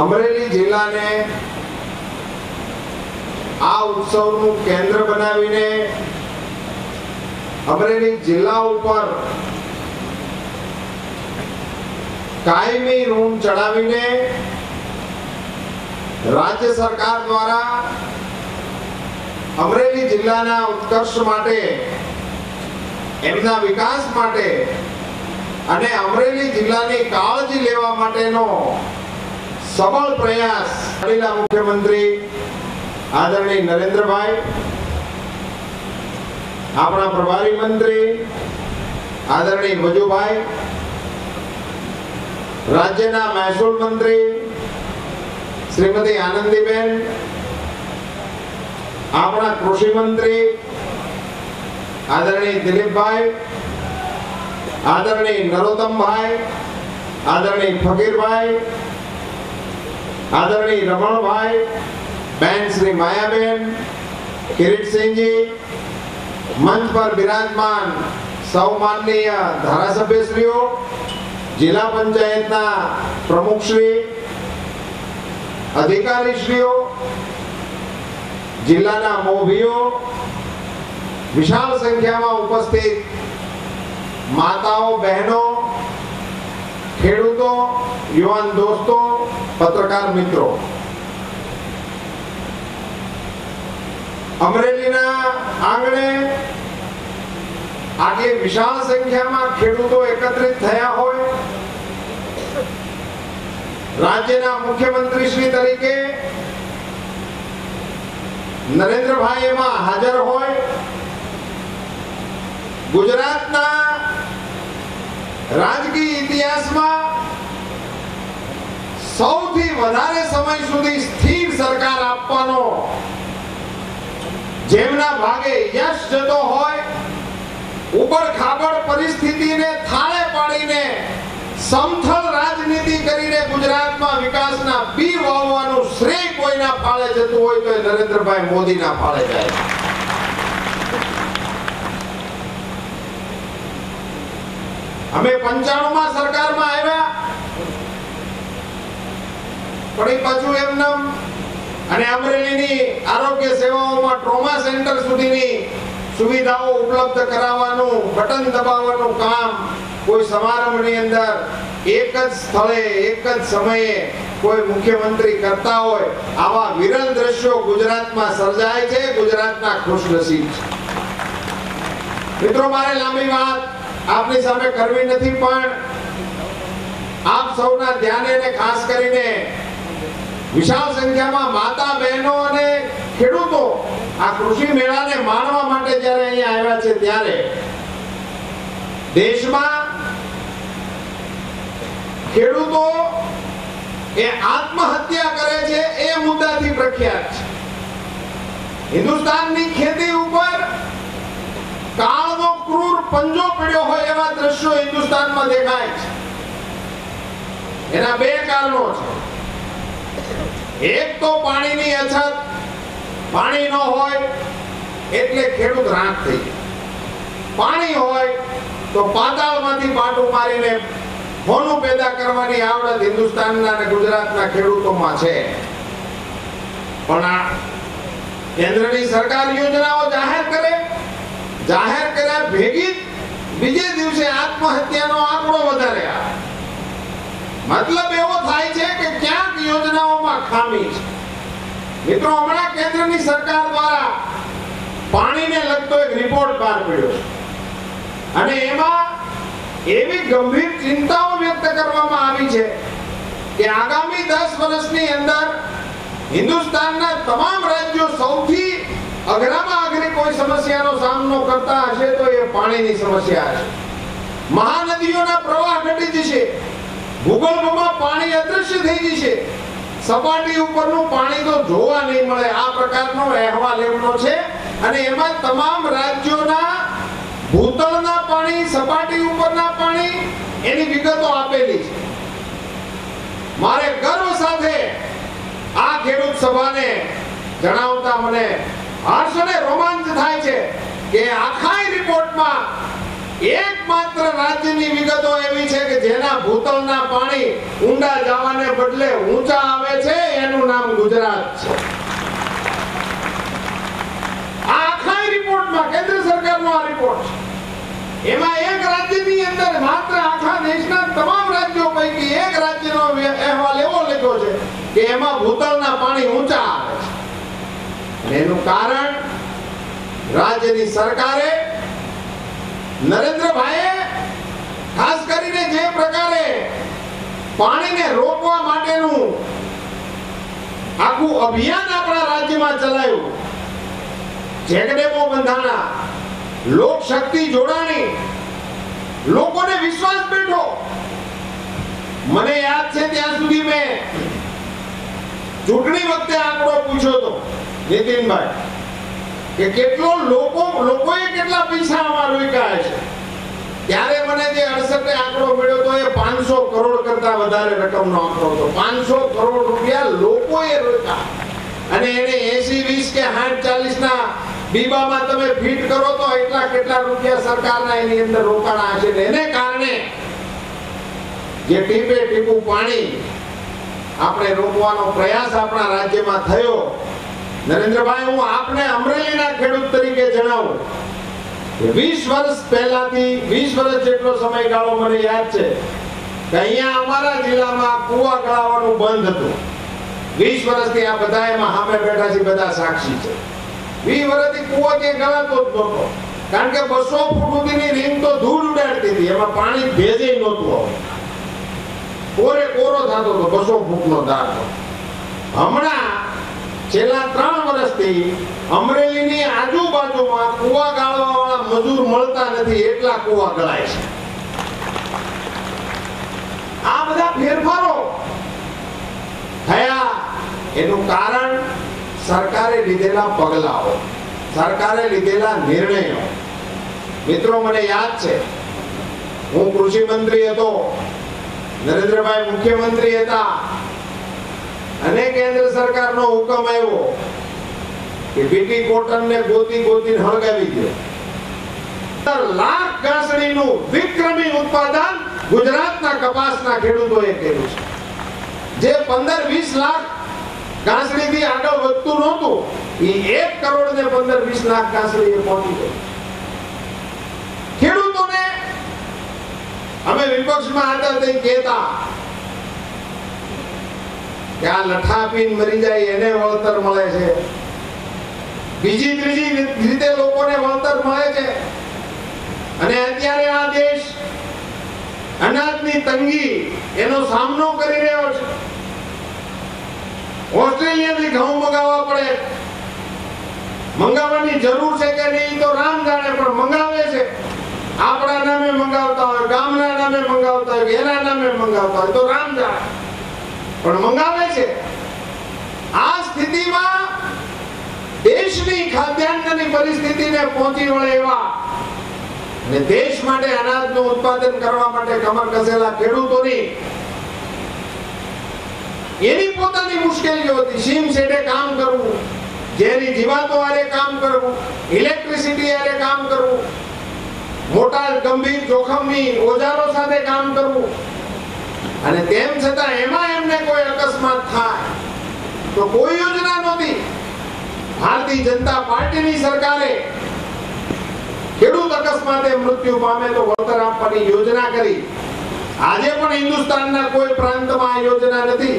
અમરેલી જિલ્લાને આ ઉત્સવનું કેન્દ્ર બનાવીને અમરેલી જિલ્લા ઉપર કાયમી ઋણ ચડાવીને રાજ્ય સરકાર દ્વારા અમરેલી જિલ્લાના ઉત્કર્ષ માટે, એમના વિકાસ માટે અને અમરેલી જિલ્લાની કાળજી લેવા માટેનો સબળ પ્રયાસ આદરણીય મુખ્યમંત્રી આદરણીય નરેન્દ્રભાઈ, આપણા પ્રભારી મંત્રી આદરણીય મજુભાઈ, રાજ્યના મહેસૂલ મંત્રી શ્રીમતી આનંદીબેન, આપણા કૃષિ મંત્રી આદરણીય દિલીપભાઈ, આદરણીય નરોત્તમભાઈ, આદરણીય ફકીરભાઈ, આદરણીય રમણભાઈ, બેન શ્રી માયાબેન, કિરીટસિંહજી, મંચ પર બિરાજમાન સૌ માનનીય ધારાસભ્યશ્રીઓ, જિલ્લા પંચાયતના પ્રમુખશ્રી, અધિકારીશ્રીઓ, જિલ્લાના મોભીઓ, વિશાળ સંખ્યામાં ઉપસ્થિત માતાઓ, બહેનો, ખેડૂતો, યુવાન દોસ્તો, પત્રકાર મિત્રો, અમરેલીના આંગણે આટલી વિશાળ સંખ્યામાં ખેડૂતો એકત્રિત થયા હોય, રાજ્યના મુખ્યમંત્રી શ્રી તરીકે નરેન્દ્રભાઈ એમાં હાજર હોય, ગુજરાતના રાજકીય ઇતિહાસમાં સૌથી વધારે સમય સુધી સ્થિર સરકાર આપવાનો જેમના ભાગે યશ જતો હોય, ઉપર ખાબડ પરિસ્થિતિને થાળે પાડીને સમથળ રાજનીતિ કરીને ગુજરાતમાં વિકાસના બી વાવવાનું શ્રેય કોઈના ફાળે જતું હોય તો નરેન્દ્રભાઈ મોદીના ફાળે જાય. અમે 95 માં સરકારમાં આવ્યા, પણ પાછું એમનામ અને અમરેલીની આરોગ્ય સેવાઓમાં ટ્રોમા સેન્ટર સુધીની સુવિધાઓ ઉપલબ્ધ કરાવવાનું, બટન દબાવવાનું કામ કોઈ સમારંભની અંદર એક જ સ્થળે એક જ સમયે કોઈ મુખ્યમંત્રી કરતા હોય, આવા વિરલ દ્રશ્યો ગુજરાતમાં સર્જાય છે. ગુજરાતના ખુશનસીબ છે. મિત્રો, મારે લાંબી વાત આપની સામે કરવી નથી, પણ આપ સૌના ધ્યાને અને ખાસ કરીને વિશાળ સંખ્યામાં માતા, બહેનો અને ખેડૂતો આ કૃષિ મેળાને માણવા માટે જ્યારે અહીંયા આવ્યા છે, ત્યારે દેશમાં ખેડૂતો એ આત્મહત્યા કરે છે એ મુદ્દાથી પ્રખ્યાત છે. હિન્દુસ્તાનની ખેતી ઉપર કાળનો ક્રૂર પંજો પડ્યો હોય એવા દ્રશ્યો હિન્દુસ્તાનમાં દેખાય છે. એના બે કારણો છે. એક તો પાણીની અછત, પાણી ન હોય એટલે ખેડૂત રાખ થઈ જાય. પાણી હોય તો પાતાળમાંથી પાટું મારીને હોનું પેદા કરવાની આવડત હિન્દુસ્તાનના અને ગુજરાતના ખેડૂતોમાં છે. પણ આ કેન્દ્રની સરકાર યોજનાઓ જાહેર કર્યા ભેગી બીજે દિવસે આત્મહત્યાનો આંકડો વધારે આવે. મતલબ એવો થાય છે કે ક્યાંક યોજનાઓમાં ખામી છે. મિત્રો, હમણાં કેન્દ્રની સરકાર દ્વારા પાણીને લગતો એક રિપોર્ટ બહાર પડ્યો છે અને એમાં એવી ગંભીર ચિંતાઓ વ્યક્ત કરવામાં આવી છે કે આગામી 10 વર્ષની અંદર હિન્દુસ્તાનના તમામ રાજ્યો સૌથી અઘરામાં અઘરી કોઈ સમસ્યાનો સામનો કરતા હશે તો એ પાણીની સમસ્યા છે. મહાનદીઓના પ્રવાહ ઘટી જશે, ભૂગર્ભમાં પાણી અદૃશ્ય થઈ જશે, સપાટી ઉપરનું પાણી તો જોવા નહીં મળે. આ પ્રકારનો અહેવાલ એમનો છે અને એમાં તમામ રાજ્યોના ભૂતળના પાણી, સપાટી ઉપરના પાણી, એની વિગતો આપેલી છે. મારે ગર્વ સાથે આ ખેડૂત સભાને જણાવતા મને હર્ષ અને રોમાંચ થાય છે કે આખા રિપોર્ટમાં એકમાત્ર રાજ્યની વિગતો એવી છે કે જેના ભૂતળના પાણી ઊંડા જવાને બદલે ઊંચા આવે છે, એનું નામ ગુજરાત છે. આ આખા રિપોર્ટમાં કેન્દ્ર સરકારનો આ રિપોર્ટ છે. એમાં એક રાજ્યની અંદર માત્ર આખા દેશના તમામ રાજ્યો પૈકી એક રાજ્યનો અહેવાલ એવો લખ્યો છે કે એમાં ભૂતળના પાણી ઊંચા આવે છે. એનું કારણ રાજ્યની સરકારે, નરેન્દ્રભાઈએ ખાસ કરીને જે પ્રકારે પાણીને રોકવા માટેનું આખું અભિયાન આપણા રાજ્યમાં ચલાવ્યું, જેકડેમો બંધાણા, લોક શક્તિ જોડાણી, લોકોને વિશ્વાસ બેઠો. મને યાદ છે ત્યાં સુધી મેં ચૂંટણી વખતે આંકડો પૂછ્યો હતો નીતિનભાઈ કે કેટલો લોકોએ કેટલા પૈસા આમાં રોક્યા છે. ત્યારે મને જે 68 આંકડો મળ્યો તો એ 500 કરોડ કરતા વધારે રકમનો આંકડો હતો. 500 કરોડ રૂપિયા લોકોએ રોક્યા. અને એને 80-20 કે 60-40 ના બીબામાં તમે ફીટ કરો તો એટલા કેટલા રૂપિયા સરકારના એની અંદર રોકાણા હશે. એને કારણે જે ટીપે ટીપું પાણી આપણે રોકવાનો પ્રયાસ આપણા રાજ્યમાં થયો. નરેન્દ્રભાઈ, હું આપને અમરેલીના ખેડૂત તરીકે જણાવું કે 20 વર્ષ પહેલાથી 20 વર્ષ જેટલો સમયગાળો મને યાદ છે કે અહીંયા અમારા જિલ્લામાં કુવા ગળાવાનું બંધ હતું. 20 વર્ષથી આ બધા એમાં સામે બેઠા છે, બધા સાક્ષી છે. 20 વર્ષથી કુવો કે ગળાતો જ નહોતો, કારણ કે 200 ફૂટ સુધીની રીંગ તો ધૂળ ઉડાડતી હતી, એમાં પાણી ભેજે નહોતું આવતું. કોરે કોરો થતો હતો 200 ફૂટનો દાર. હમણાં છેલ્લા 3 વર્ષથી અમરેલીની આજુબાજુમાં કુવા ગાળવાવાળા મજૂર મળતા નથી, એટલા કુવા ગળાય છે. આ બધા ફેરફારો થયા. એનું કારણ સરકારે લીધેલા પગલાઓ, સરકારે લીધેલા નિર્ણયો. મિત્રો, મને યાદ છે હું કૃષિ મંત્રી હતો, નરેન્દ્રભાઈ મુખ્યમંત્રી હતા, અને કેન્દ્ર સરકારનો હુકમ આવ્યો કે બીટી કોટનને ગોતીને હળગાવી દો. 15 લાખ ઘાસડીનું વિક્રમી ઉત્પાદન ગુજરાતના કપાસના ખેડૂતોએ કર્યું છે. જે 15-20 લાખ ઘાસડીથી આગળ વધતું નહોતું, એ 1 કરોડ ને 15-20 લાખ ઘાસડીએ પહોંચી ગયું. ખેડૂતોને અમે વિપક્ષમાં હતા તે કહેતા કે આ લઠ્ઠા પીને મરી જાય એને વળતર મળે છે, બીજી ત્રીજી રીતે લોકોને વળતર મળે છે. અને અત્યારે આ દેશ અનાજની તંગી એનો સામનો કરી રહ્યો છે. ઓસ્ટ્રેલિયાથી ઘઉં મંગાવવા પડે, મંગાવવાની જરૂર છે કે નહીં તો રામ જાણે, પણ મંગાવે છે. આપણા નામે મંગાવતા હોય, ગામના નામે મંગાવતા હોય, એના નામે મંગાવતા હોય તો રામ જાણે, પણ મંગાવે છે. આ સ્થિતિમાં દેશની ખાદ્યાન્નની પરિસ્થિતિને પહોંચી વળે એવા અને દેશ માટે અનાજનું ઉત્પાદન કરવા માટે કમર કસેલા ખેડૂતોની એની પોતાની મુશ્કેલીઓ હતી. સીમ શેડે કામ કરવું, ઝેરી જીવાતો હારે કામ કરવું, ઇલેક્ટ્રિસિટી હારે કામ કરવું, મોટા ગંભીર જોખમી ઓજારો સાથે કામ કરવું, અને તેમ છતાં એમાં એમને કોઈ અકસ્માત થાય તો કોઈ યોજના નહોતી. ભારતીય જનતા પાર્ટીની સરકારે ખેડૂત અકસ્માતે મૃત્યુ પામે તો વળતર આપવાની યોજના કરી. આજે પણ હિન્દુસ્તાનના કોઈ પ્રાંતમાં આ યોજના નથી.